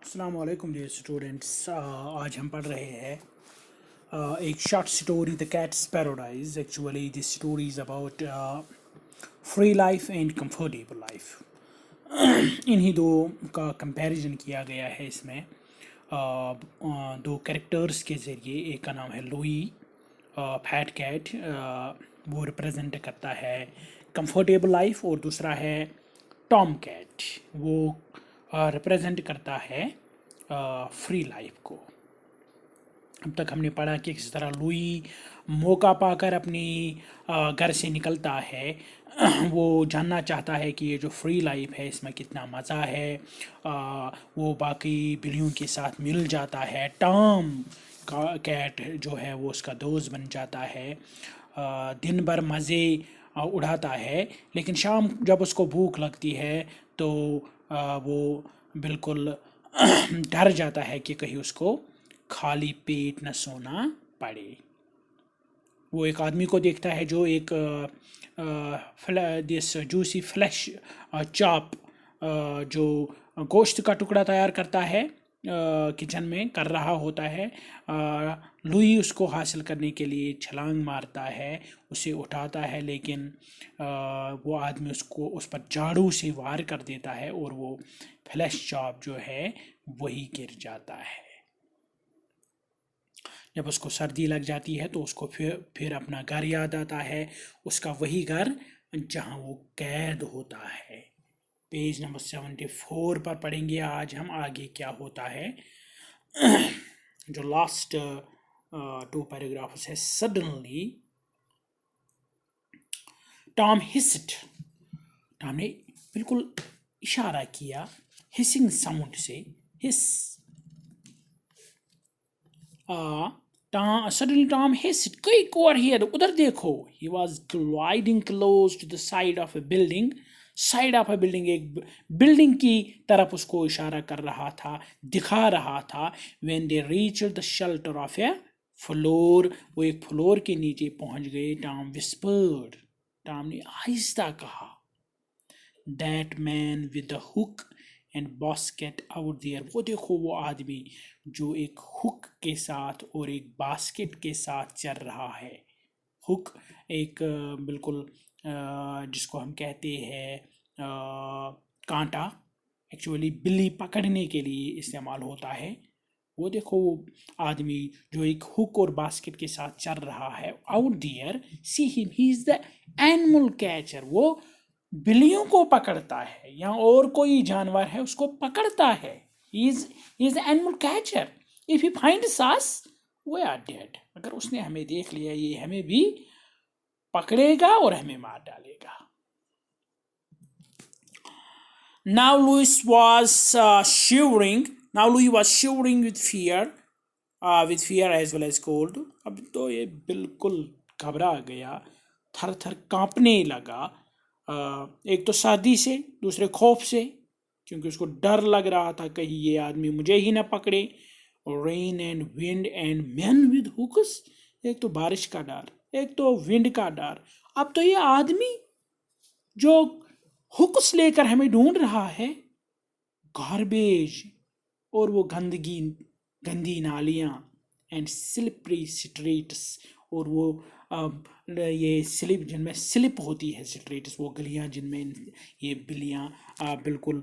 السلام علیکم dear students, آج ہم پڑھ رہے ہیں ایک short story the cat's paradise. Actually this story is about free life and comfortable life. انہی دو کا کمپیریزن کیا گیا ہے اس میں دو کریکٹرز کے ذریعے. ایک کا نام ہے لوئی فیٹ کیٹ، وہ ریپرزینٹ کرتا ہے کمفرٹیبل لائف، اور دوسرا ہے ٹام کیٹ، وہ ریپرزینٹ کرتا ہے فری لائف کو. اب تک ہم نے پڑھا کہ کس طرح لوئی موقع پا کر اپنی گھر سے نکلتا ہے. وہ جاننا چاہتا ہے کہ یہ جو فری لائف ہے اس میں کتنا مزہ ہے. وہ باقی بلیوں کے ساتھ مل جاتا ہے. ٹام کیٹ جو ہے وہ اس کا دوست بن جاتا ہے. دن بھر مزے اڑاتا ہے، لیکن شام جب اس کو بھوک لگتی ہے تو وہ بالکل ڈر جاتا ہے کہ کہیں اس کو خالی پیٹ نہ سونا پڑے. وہ ایک آدمی کو دیکھتا ہے جو ایک دس جوسی فلیش چاپ جو گوشت کا ٹکڑا تیار کرتا ہے کچن میں کر رہا ہوتا ہے. لوئی اس کو حاصل کرنے کے لیے چھلانگ مارتا ہے، اسے اٹھاتا ہے، لیکن وہ آدمی اس پر جھاڑو سے وار کر دیتا ہے اور وہ فلیش چاپ جو ہے وہی گر جاتا ہے. جب اس کو سردی لگ جاتی ہے تو اس کو پھر اپنا گھر یاد آتا ہے، اس کا وہی گھر جہاں وہ قید ہوتا ہے. پیج نمبر 74 پر پڑھیں گے آج ہم آگے کیا ہوتا ہے. جو لاسٹ 2 پیراگرافز ہے. سڈنلی ٹام ہسٹ، ٹام نے بالکل اشارہ کیا ہسنگ ساؤنڈ سے. ہس suddenly Tom hissed, "Quick, over here! ادھر دیکھو." He was gliding close to the side of a building. Side of a building، ایک بلڈنگ کی طرف اس کو اشارہ کر رہا تھا، دکھا رہا تھا. When they reached the shelter of a floor، وہ ایک فلور کے نیچے پہنچ گئے. Tom whispered، ٹام نے آہستہ کہا، "That man with the hook and basket out there، وہ دیکھو وہ آدمی جو ایک ہک کے ساتھ اور ایک باسکٹ کے ساتھ چل رہا ہے." ہک ایک بالکل جس کو ہم کہتے ہیں کانٹا، ایکچولی بلی پکڑنے کے لیے استعمال ہوتا ہے. وہ دیکھو وہ آدمی جو ایک ہک اور باسکٹ کے ساتھ چل رہا ہے. آؤٹ دیئر سی ہم، ہی از دا اینیمل کیچر، وہ بلیوں کو پکڑتا ہے یا اور کوئی جانور ہے اس کو پکڑتا ہے. He is the animal catcher. If he finds us, we are dead. اگر اس نے ہمیں دیکھ لیا یہ ہمیں بھی پکڑے گا اور ہمیں مار ڈالے گا. Now Louis was shivering with fear as well as cold. اب تو یہ بالکل گھبرا گیا، تھر تھر کانپنے لگا. ایک تو سردی سے، دوسرے خوف سے، کیونکہ اس کو ڈر لگ رہا تھا کہیں یہ آدمی مجھے ہی نہ پکڑے. Rain and wind and men with hooks, ایک تو بارش کا ڈر، ایک تو ونڈ کا ڈر. اب تو یہ آدمی جو ہوکس لے کر ہمیں ڈھونڈ رہا ہے. گاربیج، اور وہ گندی نالیاں. اینڈ سلپری اسٹریٹس، اور وہ یہ سلپ جن میں سلپ ہوتی ہے، اسٹریٹس وہ گلیاں جن میں یہ بلیاں بالکل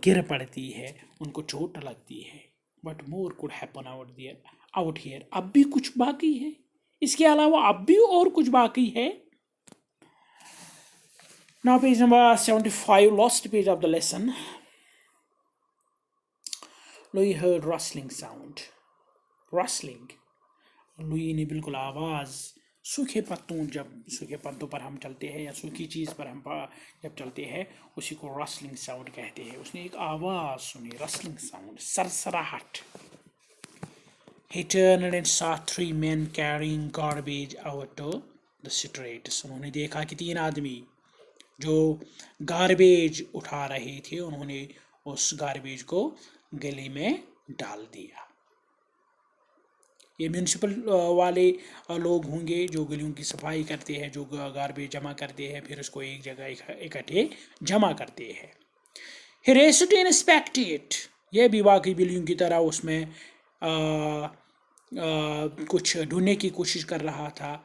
گر پڑتی ہے، ان کو چوٹ لگتی ہے. But more could happen out here, اب بھی کچھ باقی ہے، اس کے علاوہ اب بھی اور کچھ باقی ہے. Now page number 75, last page of the lesson. Louis heard rustling sound. Rustling. لوئی نے بالکل آواز، سوکھے پتوں پر ہم چلتے ہیں یا سوکھی چیز پر ہم جب چلتے ہیں اسی کو رسلنگ ساؤنڈ کہتے ہیں. اس نے ایک آواز سنی، رسلنگ sound, سرسراہٹ. He turned and saw 3 men carrying garbage out to the streets. انہوں نے دیکھا کہ 3 آدمی جو گاربیج اٹھا رہے تھے انہوں نے اس گاربیج کو گلی میں ڈال دیا. یہ میونسپل والے لوگ ہوں گے جو گلیوں کی صفائی کرتے ہیں، جو گاربیج جمع کرتے ہیں، پھر اس کو ایک جگہ اکٹھے جمع کرتے ہیں. He raced to inspect it. یہ بھی واقعی بلیوں کی طرح اس میں کچھ ڈھونڈنے کی کوشش کر رہا تھا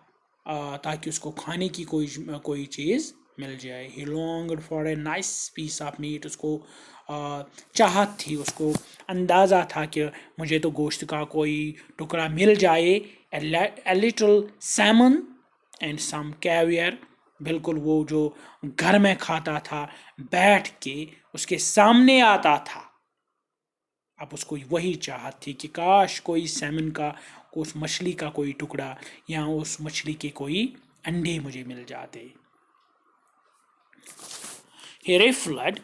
تاکہ اس کو کھانے کی کوئی چیز مل جائے. He longed for a nice piece of meat. اس کو چاہت تھی, اس کو اندازہ تھا کہ مجھے تو گوشت کا کوئی ٹکڑا مل جائے. A little salmon and some caviar. بالکل وہ جو گھر میں کھاتا تھا بیٹھ کے اس کے سامنے آتا تھا. اب اس کو وہی چاہت تھی کہ کاش کوئی سیمن کا, اس مچھلی کا کوئی ٹکڑا یا اس مچھلی کے کوئی انڈے مجھے مل جاتے. He rifled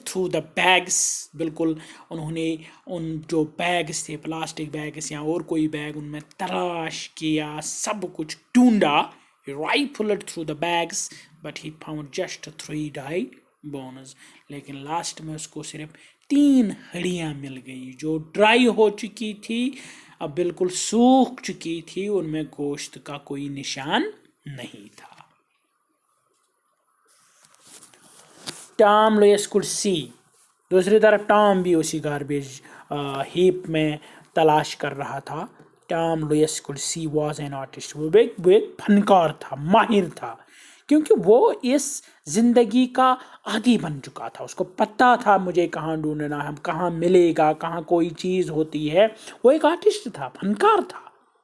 through the bags. بالکل انہوں نے ان جو بیگز تھے, پلاسٹک بیگز یا اور کوئی بیگ, ان میں تلاش کیا, سب کچھ ڈھونڈا. He rifled through the bags but he found just 3 dead bones. لیکن لاسٹ میں اس کو صرف 3 ہڈیاں مل گئی جو ڈرائی ہو چکی تھی, اب بالکل سوکھ چکی تھی, ان میں گوشت کا کوئی نشان نہیں تھا. Tom Lewis could see. دوسری طرف ٹام بھی اسی گاربیج ہیپ میں تلاش کر رہا تھا. Tom Lewis could see was an artist. وہ ایک فنکار تھا, ماہر تھا, کیونکہ وہ اس زندگی کا عادی بن چکا تھا. اس کو پتہ تھا مجھے کہاں ڈھونڈنا ہے, کہاں ملے گا, کہاں کوئی چیز ہوتی ہے. وہ ایک آرٹسٹ تھا, فنکار تھا,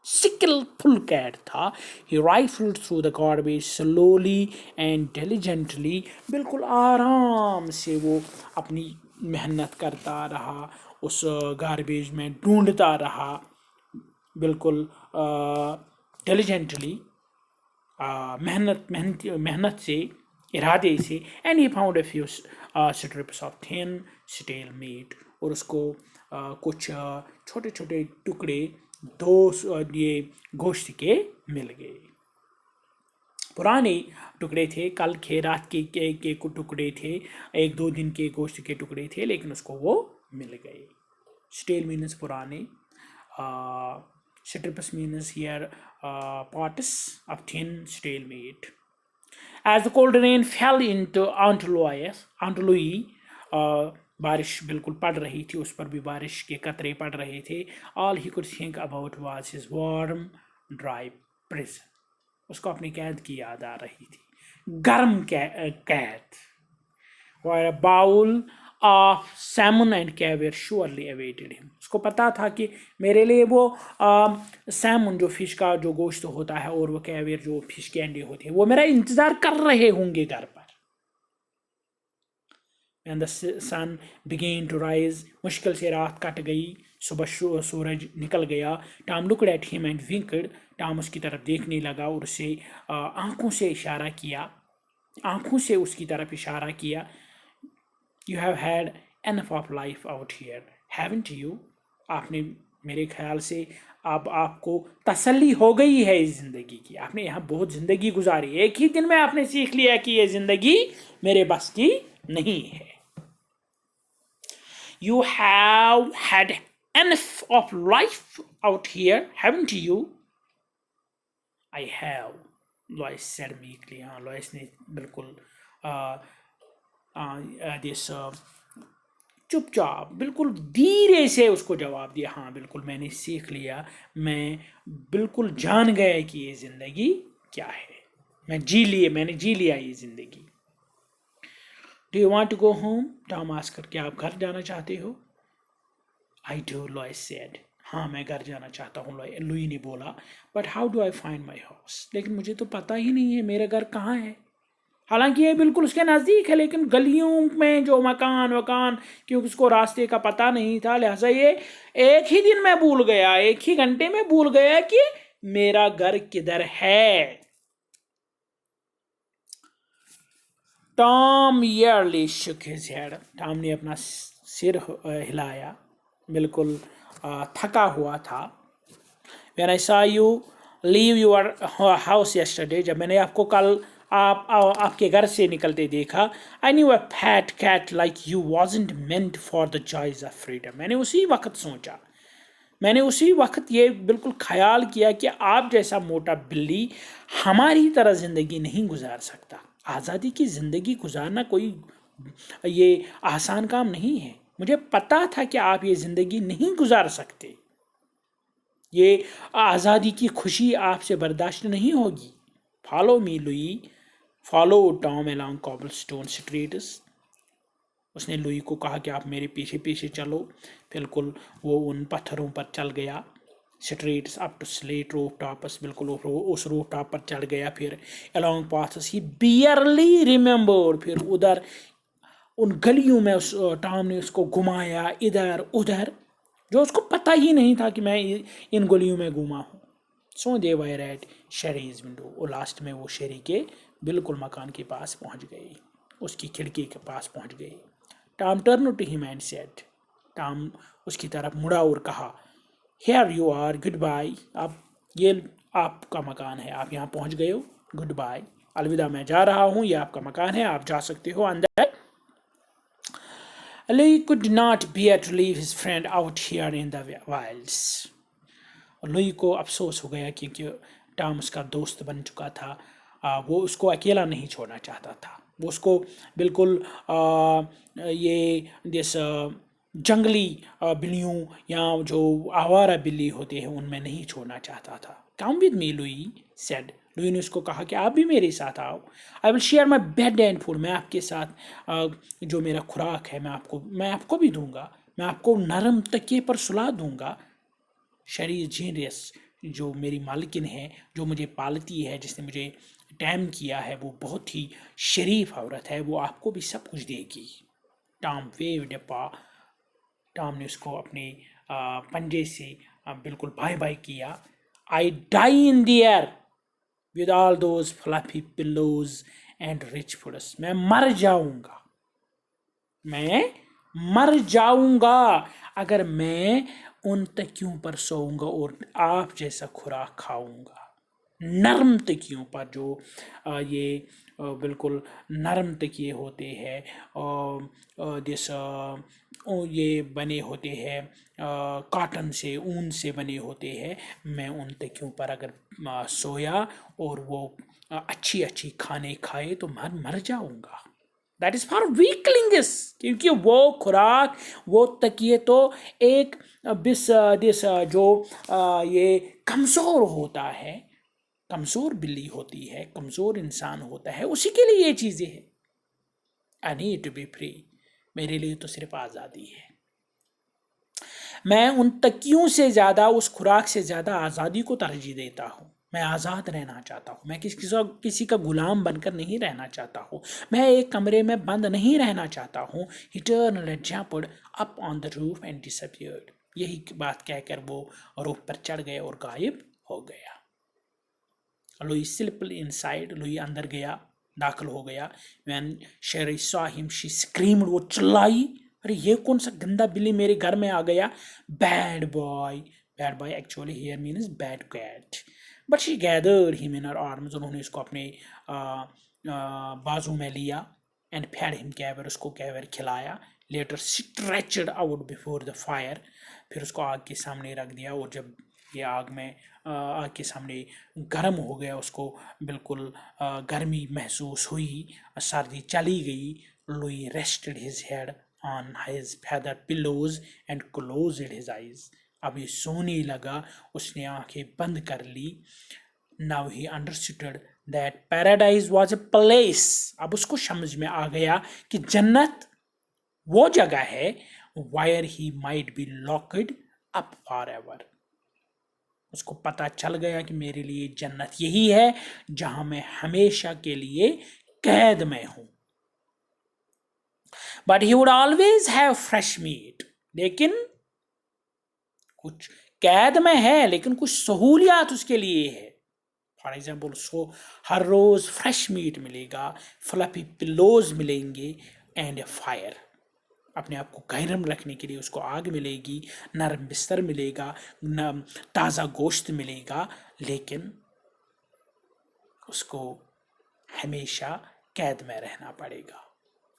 skillful cat تھا. He rifled through the garbage slowly and diligently. بالکل آرام سے وہ اپنی محنت کرتا رہا, اس گاربیج میں ڈھونڈتا رہا, بالکل diligently, محنت سے, ارادے سے. And he found a few strips of thin stale meat. اور اس کو کچھ چھوٹے چھوٹے ٹکڑے یہ گوشت کے مل گئے. پرانے ٹکڑے تھے, کل کے رات کے ٹکڑے تھے, 1-2 دن کے گوشت کے ٹکڑے تھے, لیکن اس کو وہ مل گئے. اسٹیل مینس پرانے, strips means here parts of thin stale meat. As the cold rain fell into Aunt Louis, بارش بالکل پڑ رہی تھی, اس پر بھی بارش کے قطرے پڑ رہے تھے. All he could think about was his warm, dry prison. اس کو اپنی قید کی یاد آ رہی تھی, گرم قید. Where a bowl of salmon and caviar surely awaited him. اس کو پتا تھا کہ میرے لیے وہ سیمن جو فش کا جو گوشت ہوتا ہے اور وہ کیویئر جو فش کے انڈے ہوتے ہیں وہ میرا انتظار کر رہے ہوں گے گھر پر. When the sun began to rise, مشکل سے رات کٹ گئی, صبح سورج نکل گیا. Tom looked at him and winked. Tom اس کی طرف دیکھنے لگا اور اسے آنکھوں سے اشارہ کیا, آنکھوں سے اس کی طرف اشارہ کیا. You have had enough of life out here, haven't you? آپ نے میرے خیال سے اب آپ کو تسلی ہو گئی ہے اس زندگی کی, آپ نے یہاں بہت زندگی گزاری, ایک ہی دن میں آپ نے سیکھ لیا کہ یہ زندگی میرے بس کی نہیں ہے. You have had enough of life out here, haven't you? I have, Lois said meekly. Lois نے بالکل چپ چاپ بالکل دھیرے سے اس کو جواب دیا, ہاں بالکل میں نے سیکھ لیا, میں بالکل جان گیا کہ یہ زندگی کیا ہے, میں نے جی لیا یہ زندگی. Do you want to go home? Tom asked. کیا آپ گھر جانا چاہتے ہو؟ I do, Lois said. ہاں میں گھر جانا چاہتا ہوں, لوئی نے بولا. But how do I find my house? لیکن مجھے تو پتہ ہی نہیں ہے میرا گھر کہاں ہے. حالانکہ یہ بالکل اس کے نزدیک ہے, لیکن گلیوں میں جو مکان کیونکہ اس کو راستے کا پتہ نہیں تھا, لہٰذا یہ ایک ہی دن میں بھول گیا, ایک ہی گھنٹے میں بھول گیا کہ میرا گھر کدھر ہے. Tom early shook his head. Tom نے اپنا سر ہلایا, بالکل تھکا ہوا تھا. When I saw you leave your house yesterday, جب میں نے آپ کو کل آپ کے گھر سے نکلتے دیکھا, I knew a fat cat like you wasn't meant for the joys of freedom. میں نے اسی وقت یہ بالکل خیال کیا کہ آپ جیسا موٹا بلی ہماری طرح زندگی نہیں گزار سکتا. آزادی کی زندگی گزارنا کوئی یہ آسان کام نہیں ہے، مجھے پتا تھا کہ آپ یہ زندگی نہیں گزار سکتے، یہ آزادی کی خوشی آپ سے برداشت نہیں ہوگی. Follow me Louie follow Tom along cobblestone streets. اس نے لوئی کو کہا کہ آپ میرے پیچھے پیچھے چلو. بالکل وہ ان پتھروں پر چل گیا. Streets up to slate roof tops, بالکل اس روف ٹاپ پر چڑھ گیا. پھر along paths he barely remembered، پھر ادھر ان گلیوں میں اس ٹام نے اس کو گھمایا ادھر ادھر، جو اس کو پتہ ہی نہیں تھا کہ میں ان گلیوں میں گھوما ہوں. سو دے وائر ایٹ شیریز ونڈو، اور لاسٹ میں وہ شیری کے بالکل مکان کے پاس پہنچ گئی، اس کی کھڑکی کے پاس پہنچ گئی. Tom turn to him and said, Tom اس کی طرف مڑا اور کہا here you are, goodbye. اب یہ آپ کا مکان ہے، آپ یہاں پہنچ گئے ہو، گڈ بائی، الوداع، میں جا رہا ہوں، یہ آپ کا مکان ہے، آپ جا سکتے ہو اندر. Louis could not bear to leave his friend out here in the wilds. اور لوئی کو افسوس ہو گیا کیونکہ ٹام اس کا دوست بن چکا تھا. وہ اس کو اکیلا نہیں چھوڑنا چاہتا تھا، وہ اس کو بالکل یہ جیسا جنگلی بلیوں یا جو آوارہ بلی ہوتے ہیں ان میں نہیں چھوڑنا چاہتا تھا. Come with me Louis sad, لوئی نے اس کو کہا کہ آپ بھی میرے ساتھ آؤ. I will share my bed and food, میں آپ کے ساتھ جو میرا خوراک ہے میں آپ کو بھی دوں گا، میں آپ کو نرم تکیے پر سلا دوں گا. شیری جینیس، جو میری مالکن ہے، جو مجھے پالتی ہے، جس نے مجھے ٹائم کیا ہے، وہ بہت ہی شریف عورت ہے، وہ آپ کو بھی سب کچھ دے گی. ٹام ویوڈ اے پا، ٹام نے اس کو اپنے پنجے سے بالکل بائے بائے کیا. I die in the air with all those fluffy pillows and rich foods, میں مر جاؤں گا، میں مر جاؤں گا اگر میں ان تکیوں پر سوؤں گا اور آپ جیسا خوراک کھاؤں گا. نرم تکیوں پر، جو یہ بالکل نرم تکیے ہوتے ہیں، جیسا یہ بنے ہوتے ہیں کاٹن سے، اون سے بنے ہوتے ہیں، میں ان تکیوں پر اگر سویا اور وہ اچھی اچھی کھانے کھائے تو مر جاؤں گا. دیٹ از فار ویکلنگس، کیونکہ وہ خوراک، وہ تکیے تو ایک جو یہ کمزور ہوتا ہے، کمزور بلی ہوتی ہے، کمزور انسان ہوتا ہے، اسی کے لیے یہ چیزیں ہیں. I need to be free, میرے لیے تو صرف آزادی ہے. میں ان تکیوں سے زیادہ، اس خوراک سے زیادہ آزادی کو ترجیح دیتا ہوں. میں آزاد رہنا چاہتا ہوں، میں کسی کا غلام بن کر نہیں رہنا چاہتا ہوں، میں ایک کمرے میں بند نہیں رہنا چاہتا ہوں. He turned and jumped up on the roof and disappeared. یہی بات کہہ کر وہ روف پر چڑھ گئے اور غائب ہو گیا. لوئی slipped inside، لوئی اندر گیا، داخل ہو گیا. When Sherry saw him she screamed، وہ چلائی، ارے یہ کون سا گندا بلی میرے گھر میں آ گیا. Bad boy, bad boy actually here means bad cat. But she gathered him in Hare arms, انہوں نے اس کو اپنے بازو میں لیا. اینڈ فیڈ ہم کیور، اس کو کیور کھلایا. Later stretched out before the fire, پھر اس کو آگ کے سامنے رکھ دیا. اور جب یہ آگ کے سامنے گرم ہو گیا، اس کو بالکل گرمی محسوس ہوئی، سردی چلی گئی. Louie rested his head on his feather pillows and closed his eyes. اب یہ سونے لگا، اس نے آنکھیں بند کر لی. Now he understood that paradise was a place. اب اس کو سمجھ میں آ گیا کہ جنت وہ جگہ ہے where he might be locked up forever. اس کو پتہ چل گیا کہ میرے لیے جنت یہی ہے جہاں میں ہمیشہ کے لیے قید میں ہوں. But he would always have fresh meat. لیکن کچھ قید میں ہے، لیکن کچھ سہولیات اس کے لیے ہے. فار ایگزامپل اس کو ہر روز فریش میٹ ملے گا، فلفی پلوز ملیں گے، اینڈ اے فائر، اپنے آپ کو گرم رکھنے کے لیے اس کو آگ ملے گی، نرم بستر ملے گا، تازہ گوشت ملے گا. لیکن اس کو ہمیشہ قید میں رہنا پڑے گا.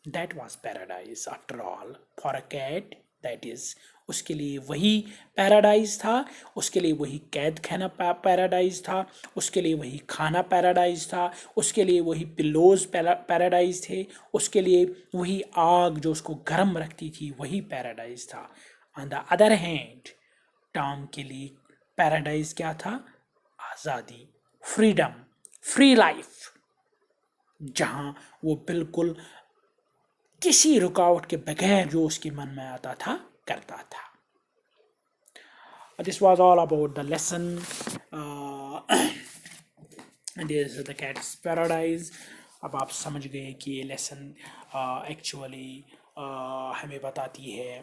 That was paradise after all for a cat that is اس کے لیے وہی پیراڈائز تھا، اس کے لیے وہی قید خانہ پیراڈائز تھا، اس کے لیے وہی کھانا پیراڈائز تھا، اس کے لیے وہی پلوز پیراڈائز تھے، اس کے لیے وہی آگ جو اس کو گرم رکھتی تھی وہی پیراڈائز تھا. آن دا ادر ہینڈ ٹام کے لیے پیراڈائز کیا تھا؟ آزادی، فریڈم، فری لائف، جہاں وہ بالکل کسی رکاوٹ کے بغیر جو اس کے من میں آتا تھا کرتا تھا. This was all about the lesson. This is the cat's paradise. اب آپ سمجھ گئے کہ یہ لیسن ایکچولی ہمیں بتاتی ہے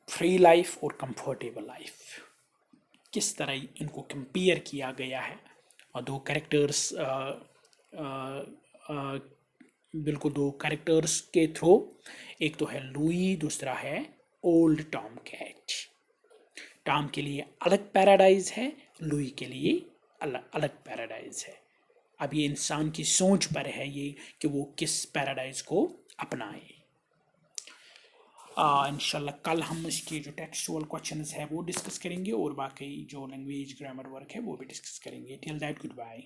فری لائف اور کمفرٹیبل لائف، کس طرح ان کو کمپیئر کیا گیا ہے، اور دو کریکٹرس بالکل دو کریکٹرس کے تھرو، ایک تو ہے لوئی، دوسرا ہے اولڈ ٹام کیٹ. ٹام کے لیے الگ پیراڈائز ہے، لوئی کے لیے الگ پیراڈائز ہے. اب یہ انسان کی سوچ پر ہے یہ کہ وہ کس پیراڈائز کو اپنائے. انشاءاللہ کل ہم اس کی جو ٹیکسچوئل کویشچنز ہے وہ ڈسکس کریں گے، اور باقی جو لینگویج گرامر ورک ہے وہ بھی ڈسکس کریں گے. Till that good by.